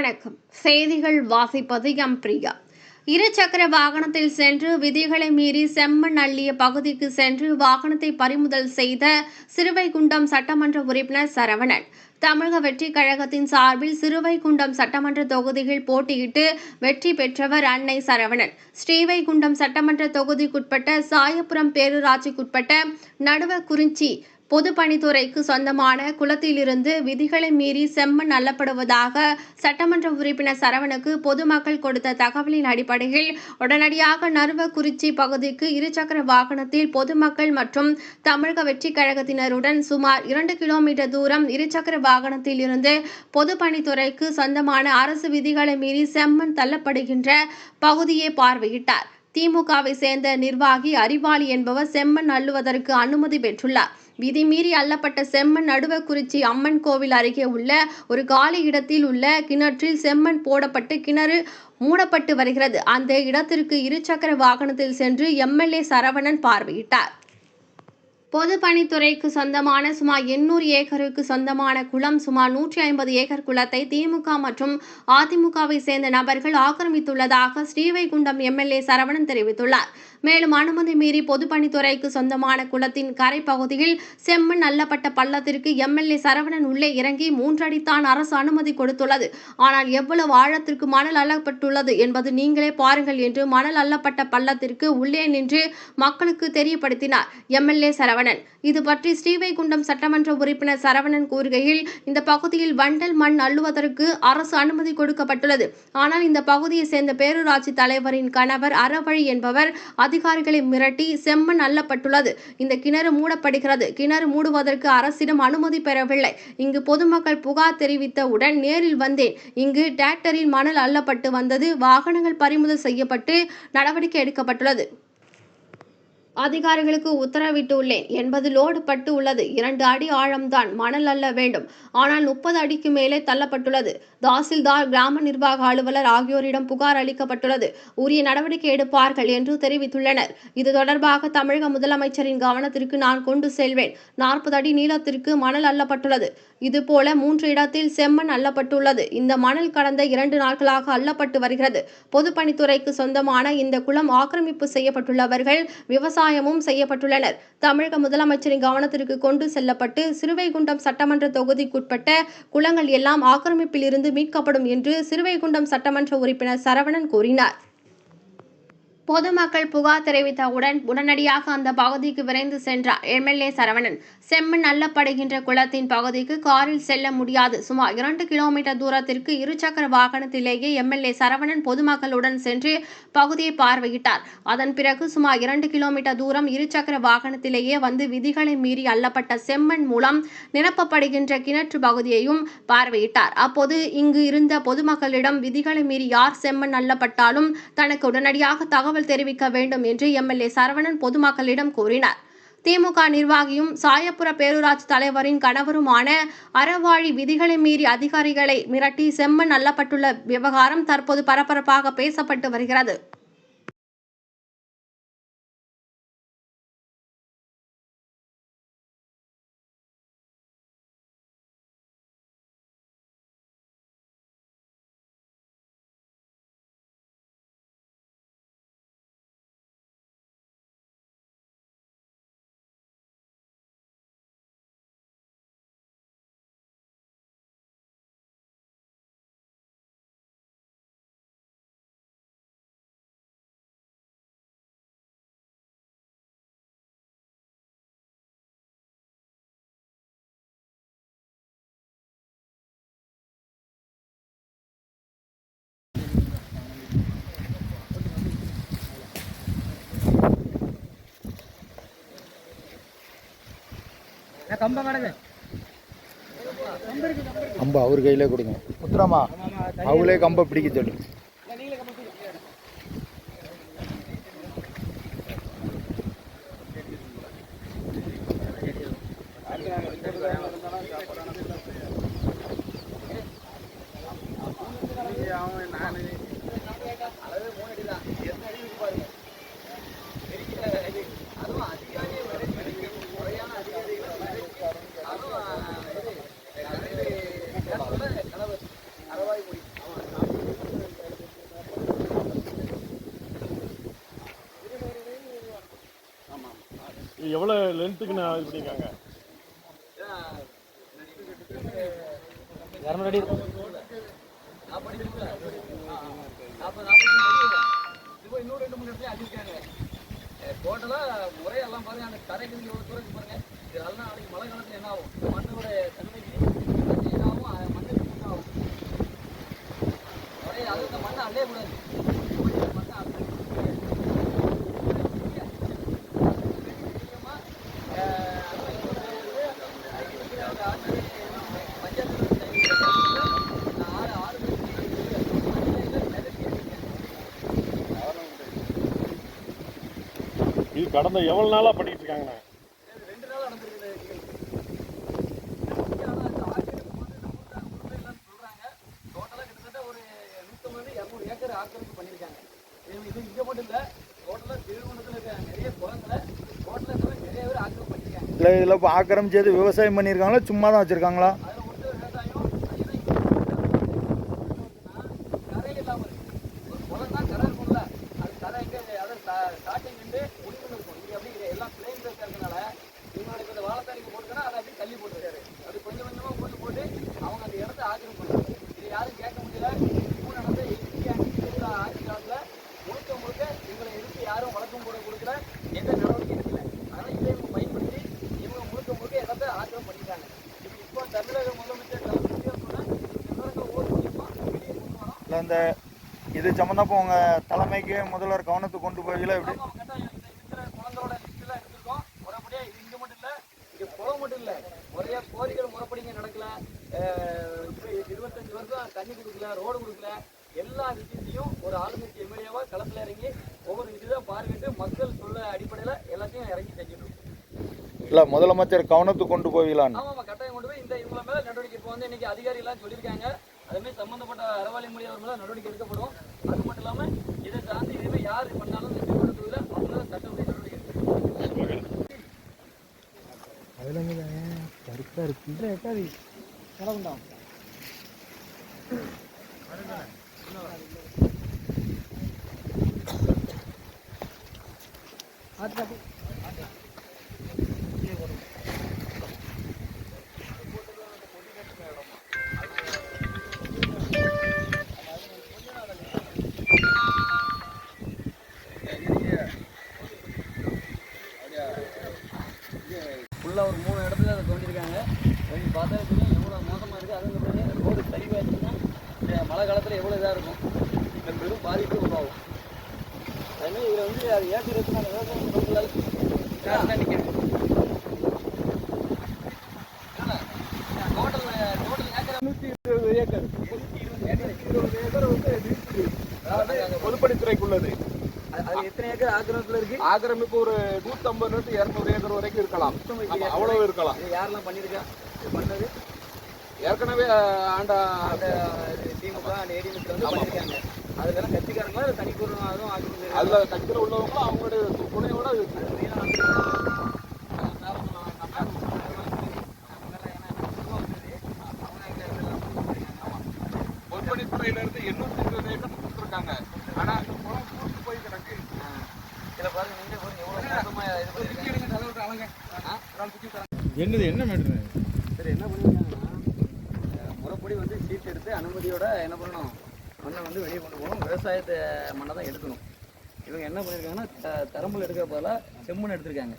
வணக்கம். செய்திகள் வாசிப்பது எம் பிரியா. இருசக்கர வாகனத்தில் சென்று விதிகளை மீறி செம்மண் அள்ளிய பகுதிக்கு சென்று வாகனத்தை பறிமுதல் செய்த சிறுவைகுண்டம் சட்டமன்ற உறுப்பினர் சரவணன். தமிழக வெற்றிக் கழகத்தின் சார்பில் சிறுவைகுண்டம் சட்டமன்ற தொகுதியில் போட்டியிட்டு வெற்றி பெற்றவர் அன்னை சரவணன். ஸ்ரீவைகுண்டம் சட்டமன்ற தொகுதிக்குட்பட்ட சாயப்புரம் பேரூராட்சிக்குட்பட்ட நடுவக்குறிச்சி பொதுப்பணித்துறைக்கு சொந்தமான குளத்திலிருந்து விதிகளை மீறி செம்மண் அள்ளப்படுவதாக சட்டமன்ற உறுப்பினர் சரவணனுக்கு பொதுமக்கள் கொடுத்த தகவலின் அடிப்படையில் உடனடியாக நடுவக்குறிச்சி பகுதிக்கு இருசக்கர வாகனத்தில் பொதுமக்கள் மற்றும் தமிழக வெற்றிக் கழகத்தினருடன் சுமார் 2 கிலோமீட்டர் தூரம் இருசக்கர வாகனத்தில் இருந்து பொதுப்பணித்துறைக்கு சொந்தமான அரசு விதிகளை மீறி செம்மண் தள்ளப்படுகின்ற பகுதியை பார்வையிட்டார். திமுகவை சேர்ந்த நிர்வாகி அறிவாளி என்பவர் செம்மண் அள்ளுவதற்கு அனுமதி பெற்றுள்ளார். விதிமீறி அள்ளப்பட்ட செம்மண் நடுவக்குறிச்சி அம்மன் கோவில் அருகே உள்ள ஒரு காலி இடத்தில் உள்ள கிணற்றில் செம்மண் போடப்பட்டு கிணறு மூடப்பட்டு வருகிறது. அந்த இடத்திற்கு இருசக்கர வாகனத்தில் சென்று எம்எல்ஏ சரவணன் பார்வையிட்டார். பொதுப்பணித்துறைக்கு சொந்தமான சுமார் 800 ஏக்கருக்கு சொந்தமான குளம், சுமார் 150 ஏக்கர் குளத்தை திமுக மற்றும் அதிமுகவை சேர்ந்த நபர்கள் ஆக்கிரமித்துள்ளதாக ஸ்ரீவைகுண்டம் எம்எல்ஏ சரவணன் தெரிவித்துள்ளார். மேலும் அனுமதி மீறி பொதுப்பணித்துறைக்கு சொந்தமான குளத்தின் கரை பகுதியில் செம்மண் அள்ளப்பட்ட பள்ளத்திற்கு எம்எல்ஏ சரவணன் உள்ளே இறங்கி 3 அடித்தான் அரசு அனுமதி கொடுத்துள்ளது. ஆனால் எவ்வளவு ஆழத்திற்கு மணல் அள்ளப்பட்டுள்ளது என்பது நீங்களே பாருங்கள் என்று மணல் அள்ளப்பட்ட பள்ளத்திற்கு உள்ளே நின்று மக்களுக்கு தெரியப்படுத்தினார் எம்எல்ஏ சரவணன். இது பற்றி ஸ்ரீவைகுண்டம் சட்டமன்ற உறுப்பினர் சரவணன் கூறுகையில், இந்த பகுதியில் வண்டல் மண் அள்ளுவதற்கு அரசு அனுமதி கொடுக்கப்பட்டுள்ளது. ஆனால் இந்த பகுதியை சேர்ந்த பேரூராட்சி தலைவரின் கணவர் அறவழி என்பவர் அதிகாரிகளை மிரட்டி செம்மண் அள்ளப்பட்டுள்ளது. இந்த கிணறு மூடப்படுகிறது. கிணறு மூடுவதற்கு அரசிடம் அனுமதி பெறவில்லை. இங்கு பொதுமக்கள் புகார் தெரிவித்தவுடன் நேரில் வந்தேன். இங்கு டிராக்டரில் மணல் அள்ளப்பட்டு வந்தது. வாகனங்கள் பறிமுதல் செய்யப்பட்டு நடவடிக்கை எடுக்கப்பட்டுள்ளது. அதிகாரிகளுக்கு உத்தரவிட்டுள்ளேன். 80 லோடு பட்டு உள்ளது. 2 அடி ஆழம்தான் மணல் அள்ள வேண்டும். ஆனால் 30 அடிக்கு மேலே தள்ளப்பட்டுள்ளது. தாசில்தார், கிராம நிர்வாக அலுவலர் ஆகியோரிடம் புகார் அளிக்கப்பட்டுள்ளது. உரிய நடவடிக்கை எடுப்பார்கள் என்று தெரிவித்துள்ளனர். இது தொடர்பாக தமிழக முதலமைச்சரின் கவனத்திற்கு நான் கொண்டு செல்வேன். 40 அடி நீளத்திற்கு மணல் அள்ளப்பட்டுள்ளது. இதுபோல 3 இடத்தில் செம்மண் அள்ளப்பட்டுள்ளது. இந்த மணல் கடந்த 2 நாட்களாக அள்ளப்பட்டு வருகிறது. பொதுப்பணித்துறைக்கு சொந்தமான இந்த குளம் ஆக்கிரமிப்பு செய்யப்பட்டுள்ளவர்கள் விவசாயமும் செய்யப்பட்டுள்ளனர். தமிழக முதலமைச்சரின் கவனத்திற்கு கொண்டு செல்லப்பட்டு சிறுவைகுண்டம் சட்டமன்ற தொகுதிக்குட்பட்ட குளங்கள் எல்லாம் ஆக்கிரமிப்பில் இருந்து மீட்கப்படும் என்று சிறுவைகுண்டம் சட்டமன்ற உறுப்பினர் சரவணன் கூறினார். பொதுமக்கள் புகார் தெரிவித்தவுடன் உடனடியாக அந்த பகுதிக்கு விரைந்து சென்றார் எம்எல்ஏ சரவணன். செம்மண் அள்ளப்படுகின்ற குளத்தின் பகுதிக்கு காரில் செல்ல முடியாது. சுமார் 2 கிலோமீட்டர் தூரத்திற்கு இருசக்கர வாகனத்திலேயே எம்எல்ஏ சரவணன் பொதுமக்களுடன் சென்று பகுதியை பார்வையிட்டார். அதன் பிறகு சுமார் 2 கிலோமீட்டர் தூரம் இருசக்கர வாகனத்திலேயே வந்து விதிகளை மீறி அள்ளப்பட்ட செம்மண் மூலம் நிரப்பப்படுகின்ற கிணற்று பகுதியையும் பார்வையிட்டார். அப்போது இங்கு இருந்த பொதுமக்களிடம் விதிகளை மீறி யார் செம்மண் அள்ளப்பட்டாலும் தனக்கு உடனடியாக தகவல் தெரிவிக்க வேண்டும் என்று எம்எல்ஏ சரவணன் பொதுமக்களிடம் கூறினார். திமுக நிர்வாகியும் சாயப்புர பேரூராட்சி தலைவரின் கணவருமான அறவாழி விதிகளை மீறி அதிகாரிகளை மிரட்டி செம்மண் அள்ளப்பட்டுள்ள விவகாரம் தற்போது பரபரப்பாக பேசப்பட்டு வருகிறது. கம்பை அவர் கையிலே கொடுங்க. உத்தரமா அவங்களே கம்பை பிடிக்க சொல்லு. எவ்வளோ லென்த்துக்கு நான் இது பண்ணியிருக்காங்க? 200 அடி இருக்கும். இப்போ இன்னும் 2-3 இடத்துல அடிக்காங்க. டோட்டலாக முறையெல்லாம் பாருங்க. அந்த கரைக்கு எவ்வளோ தூரம் பாருங்க. இதெல்லாம் நாளைக்கு மழை காலத்தில் என்ன ஆகும்? மண்ணோட தன்மைக்கு என்ன ஆகும்? மண்ணுக்கு என்ன ஆகும்? முறையை அது இந்த மண்ணை அள்ளைய கூடாது. மண்ணை அள்ளி இது கடந்த எவ்வளோ நாளாக பண்ணிட்டு இருக்காங்கண்ணா? 2 நாள் நடந்திருக்குது. சொல்றாங்க டோட்டலாக கிட்டத்தட்ட ஒரு 150-200 ஏக்கர் ஆக்கிரமிப்பு பண்ணியிருக்காங்க. இது இங்கே மட்டும் இல்லை, டோட்டலாக திருவண்ணத்தில் இருக்க நிறைய குளங்களை டோட்டலாக நிறைய பேர் ஆக்கிரமிப்பு பண்ணியிருக்காங்க. இல்லை இதில் இப்போ ஆக்கிரமிச்சது விவசாயம் பண்ணியிருக்காங்களா சும்மா தான் வச்சுருக்காங்களா? அதில் ஒருத்தர் விவசாயம் கரை இல்லாமல் இருக்கு. ஒரு குளம் தான் கரை இருக்கும்ல, அது கரை எங்கே அதை ஸ்டார்டிங் வந்து முடிவு இருக்கும். இங்கே அப்படி எல்லாம் பிளேன் இருக்கிறதுனால இவங்களோட இப்போ இந்த வாழைத்தாரிக்கு போட்டுக்கன்னா அதை அப்படியே தள்ளி போட்டுருக்காரு. அது கொஞ்சம் கொஞ்சமாக போட்டு அவங்க அந்த இடத்த ஆக்கிரமிப்பு பண்ணுறாங்க. இது யாரும் கேட்க முடியல. இப்போ நடந்த ஆட்சி காலத்தில் முழுக்க இவங்களை எதிர்த்து யாரும் வழக்கம் போட கொடுக்கல, எந்த நடவடிக்கை எடுக்கல. அதனால் இதை இவங்க பயன்படுத்தி இவங்க முழுக்க இடத்த ஆக்கிரமிப்பு பண்ணிட்டாங்க. இப்போ தமிழக முதலமைச்சர் இல்லை இந்த இது சம்மந்தப்போ உங்கள் தலைமைக்கு முதல்வர் கவனத்துக்கு கொண்டு போகல எப்படி? குளங்களோட லிஸ்ட்லாம் எடுத்திருக்கோம். முறைப்படியா இது இங்கே மட்டும் இல்லை, இங்கே குளம் மட்டும் இல்லை, முறையா கோரிக்கை முறைப்படி இங்கே நடக்கல. 25 வருஷம் தண்ணி கொடுக்கல, ரோடு கொடுக்கல. எல்லா விஷயத்தையும் ஒரு ஆளுங்கட்சி எம்எல்ஏவா களத்தில் இறங்கி ஒவ்வொரு விஷயத்தையும் பார்வையிட்டு மக்கள் சொல்ல அடிப்படையில் எல்லாத்தையும் இறங்கி செஞ்சுட்டு இருக்கோம். இல்லை முதலமைச்சர் கவனத்துக்கு கொண்டு போவீங்களான்னு? ஆமாம், கட்டாயம் கொண்டு போய் இவங்கள மேலே நடவடிக்கை இப்போ வந்து இன்னைக்கு அதிகாரிகள்லாம் சொல்லியிருக்காங்க. அதுமாதிரி சம்பந்தப்பட்ட அறவாளி மொழி அவர் மேலே நடவடிக்கை எடுக்கப்படும். அது மட்டும் இல்லாமல் இதை தாண்டி இனிமேல் யார் பண்ணாலும் இந்த திருவண்ணத்தில் அவங்க சட்டப்படி நடவடிக்கை எடுக்கணும். அதில் கருத்தாக இருக்குது எட்டாதி கிளம்புண்டாம். ஃபுல்லாக ஒரு 3 இடத்துல அதை தோண்டியிருக்காங்க. தோண்டி பார்த்தா தெரியும் எவ்வளோ மோசமாக இருக்குது. அதுங்க ரோடு சரிவாச்சுன்னா மழை காலத்தில் எவ்வளோ இதாக இருக்கும். இந்த பெரும் பாதிப்பு உருவாகும். அதுமாதிரி இதில் வந்து அது ஏற்கனவே நாங்கள் விவசாயம் பண்ணுறதுனால நிற்கிறேன். Total acre 120 acre. 120 ஏக்கர் வந்து பொதுப்பணித்துறைக்குள்ளது. அது எத்தனை ஏக்கர் ஆக்கிரமிப்பில் இருக்குது? ஆக்கிரமிப்பு ஒரு 150-200 ஏக்கர் வரைக்கும் இருக்கலாம். அவ்வளவு இருக்கலாம். இது யாரெல்லாம் பண்ணியிருக்கா? இது பண்ணது ஏற்கனவே ஆண்ட திமுக ஏடிஎம்ல வந்து பண்ணியிருக்காங்க. அதெல்லாம் கட்சிக்காரங்களா தனிப்பொருள் அதுவும் ஆக்கிரமிப்பு அதில் கட்சியில் உள்ளவங்களும் அவங்களுடைய துணையோட பொதுப்பணித்துறையிலிருந்து 820 ஏக்கர் கொடுத்துருக்காங்க. ஆனால் அந்த குளம் பூர்த்தி போய் கிடக்கு. இதில் பாருங்க, நீங்க பாருங்க எவ்வளோ மோசமாக இது பண்ணியிருக்காங்க. என்னது என்ன மேட்ரு? சரி, என்ன பண்ணியிருக்காங்கன்னா முறைப்படி வந்து சீட் எடுத்து அனுமதியோட என்ன பண்ணணும், மண்ணை வந்து வெளியே கொண்டு போகணும். விவசாயத்தை மண்ணை தான் எடுக்கணும். இவங்க என்ன பண்ணியிருக்காங்கன்னா தரம்புல எடுக்கிற பதிலாக செம்மண் எடுத்திருக்காங்க.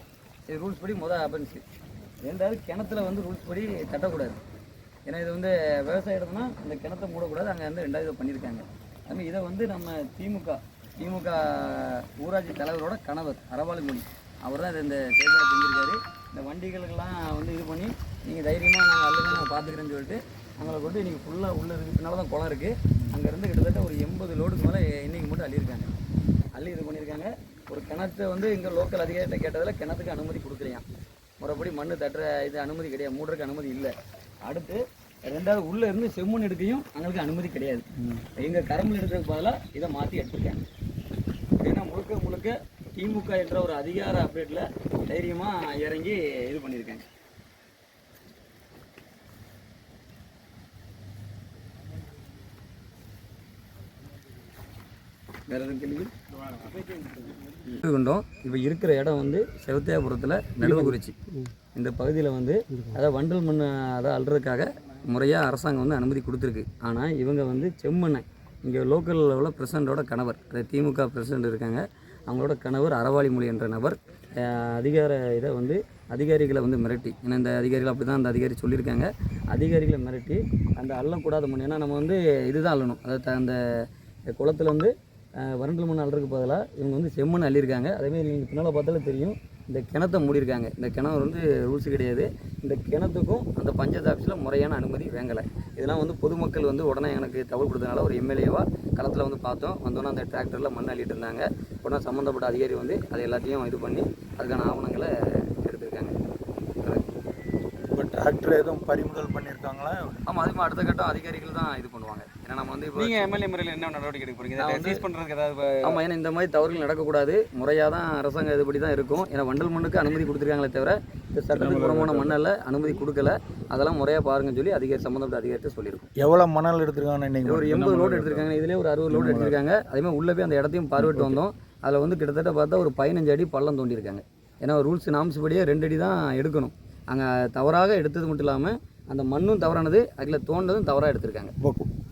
இது ரூல்ஸ் படி அபன்ஸு. ரெண்டாவது கிணத்துல வந்து ரூல்ஸ் படி தட்டக்கூடாது. ஏன்னா இது வந்து விவசாய இடம்னா இந்த கிணத்தை மூடக்கூடாது. அங்கே வந்து 2வது இதை பண்ணியிருக்காங்க. அதுமாதிரி இதை வந்து நம்ம திமுக ஊராட்சி தலைவரோட கணவர் அறவாளி மொழி அவர் தான் இந்த செயல்பாடு செஞ்சுருக்காரு. இந்த வண்டிகளுக்கெல்லாம் வந்து இது பண்ணி நீங்கள் தைரியமாக நாங்கள் அல்லது நான் பார்த்துக்கிறேன்னு சொல்லிட்டு அவங்களை கொண்டு இன்றைக்கி ஃபுல்லாக உள்ளே இருக்கிறதுனால தான் குளம் இருக்குது. அங்கேருந்து கிட்டத்தட்ட ஒரு 80 லோடுக்கு மேலே இன்றைக்கி மட்டும் அள்ளியிருக்காங்க. அள்ளி இது பண்ணியிருக்காங்க. ஒரு கிணத்தை வந்து இங்கே லோக்கல் அதிகாரிகிட்ட கேட்டதில் கிணத்துக்கு அனுமதி கொடுக்குறையாம். முறைப்படி மண் தட்டுற இது அனுமதி கிடையாது, மூடுறதுக்கு அனுமதி இல்லை. அடுத்து 2வது உள்ளே இருந்து செம்மண் எடுக்கையும் அவங்களுக்கு அனுமதி கிடையாது. எங்கள் கரம்பில் எடுக்கிறதுக்கு பதிலாக இதை மாற்றி எடுத்துருக்காங்க. ஏன்னா முழுக்க திமுக என்ற ஒரு அதிகார அப்டேட்டில் தைரியமாக இறங்கி இது பண்ணியிருக்காங்க. வேறு எதுவும் கேள்வி? கொண்டோம். இப்போ இருக்கிற இடம் வந்து செவத்தியாபுரத்தில் நடுவக்குறிச்சி இந்த பகுதியில் வந்து அதாவது வண்டல் மண் அதை அள்ளுறதுக்காக முறையாக அரசாங்கம் வந்து அனுமதி கொடுத்துருக்கு. ஆனால் இவங்க வந்து செம்மண்ணை இங்கே லோக்கலில் உள்ள பிரசிடண்டோட கணவர், அது திமுக பிரசிடண்ட் இருக்காங்க, அவங்களோட கணவர் அறவாளிமொழி என்ற நபர் அதிகாரிகளை வந்து மிரட்டி, ஏன்னா இந்த அதிகாரிகள் அப்படி தான் அந்த அதிகாரி சொல்லியிருக்காங்க, அதிகாரிகளை மிரட்டி அந்த அள்ளக்கூடாத மண், ஏன்னா நம்ம வந்து இதுதான் அள்ளணும், அதாவது அந்த குளத்தில் வந்து வறண்டல் மண் அள்ளுறதுக்கு பதிலாக இவங்க வந்து செம்மண் அள்ளியிருக்காங்க. அதேமாதிரி நீங்கள் பின்னால் பார்த்தாலே தெரியும், இந்த கிணத்தை மூடியிருக்காங்க. இந்த கிணறு வந்து ரூல்ஸ் கிடையாது. இந்த கிணத்துக்கும் அந்த பஞ்சாயத்து ஆஃபீஸில் முறையான அனுமதி வாங்கலை. இதெல்லாம் வந்து பொதுமக்கள் வந்து உடனே எனக்கு தகவல் கொடுத்தனால ஒரு எம்எல்ஏவாக களத்தில் வந்து பார்த்தோம். வந்தோன்னா அந்த டிராக்டரில் மண் அள்ளிட்டு இருந்தாங்க. உடனே சம்மந்தப்பட்ட அதிகாரி வந்து அதை எல்லாத்தையும் இது பண்ணி அதுக்கான ஆவணங்களை எடுத்திருக்காங்க. இப்போ டிராக்டர் எதுவும் பறிமுதல் பண்ணியிருக்காங்களா? ஆமாம், அதுக்கு அடுத்த கட்டம் அதிகாரிகள் தான் இது பண்ணுவாங்க. ஏன்னா நம்ம வந்து இப்போ நீங்கள் எம்எல்ஏ முறையில் என்ன நடவடிக்கை எடுக்க போகிறீங்க? இதை சீஸ் பண்ணுறதுக்கு ஏதாவது? ஆமாம், ஏன்னா இந்த மாதிரி தவறுகள் நடக்கக்கூடாது, முறையாக தான் அரசாங்கம் இதுபடி தான் இருக்கும். ஏன்னா வண்டல் மண்ணுக்கு அனுமதி கொடுத்துருக்காங்களே தவிர இந்த சட்டத்துக்கு புறமான மண்ணில் அனுமதி கொடுக்கல. அதெல்லாம் முறையாக பாருங்கன்னு சொல்லி சம்மந்தப்பட்ட அதிகாரிகிட்ட சொல்லியிருக்கோம். எவ்வளோ மணல் எடுத்துருக்காங்கன்னு நீங்கள்? ஒரு 80 லோடு எடுத்திருக்காங்க. இதிலே ஒரு 60 லோடு எடுத்திருக்காங்க. அதேமாதிரி உள்ளே போய் அந்த இடத்தையும் பார்வையிட்டு வந்தோம். அதில் வந்து கிட்டத்தட்ட பார்த்தா ஒரு 15 அடி பள்ளம் தோண்டியிருக்காங்க. ஏன்னா ரூல்ஸ் நாம்ஸ் படியே 2 அடி தான் எடுக்கணும். அங்கே தவறாக எடுத்தது மட்டும் இல்லாமல் அந்த மண்ணும் தவறானது, அதில் தோண்டதும் தவறாக எடுத்திருக்காங்க.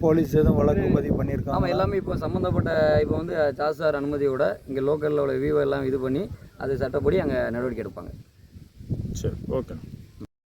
போலீஸ் எதுவும் வழக்கு பதிவு பண்ணியிருக்காங்க? ஆமாம், எல்லாமே இப்போ சம்மந்தப்பட்ட இப்போ வந்து சாசார் அனுமதியோட இங்கே லோக்கலில் உள்ள விவோ எல்லாம் இது பண்ணி அது சட்டப்படி அங்கே நடவடிக்கை எடுப்பாங்க. சரி, ஓகே.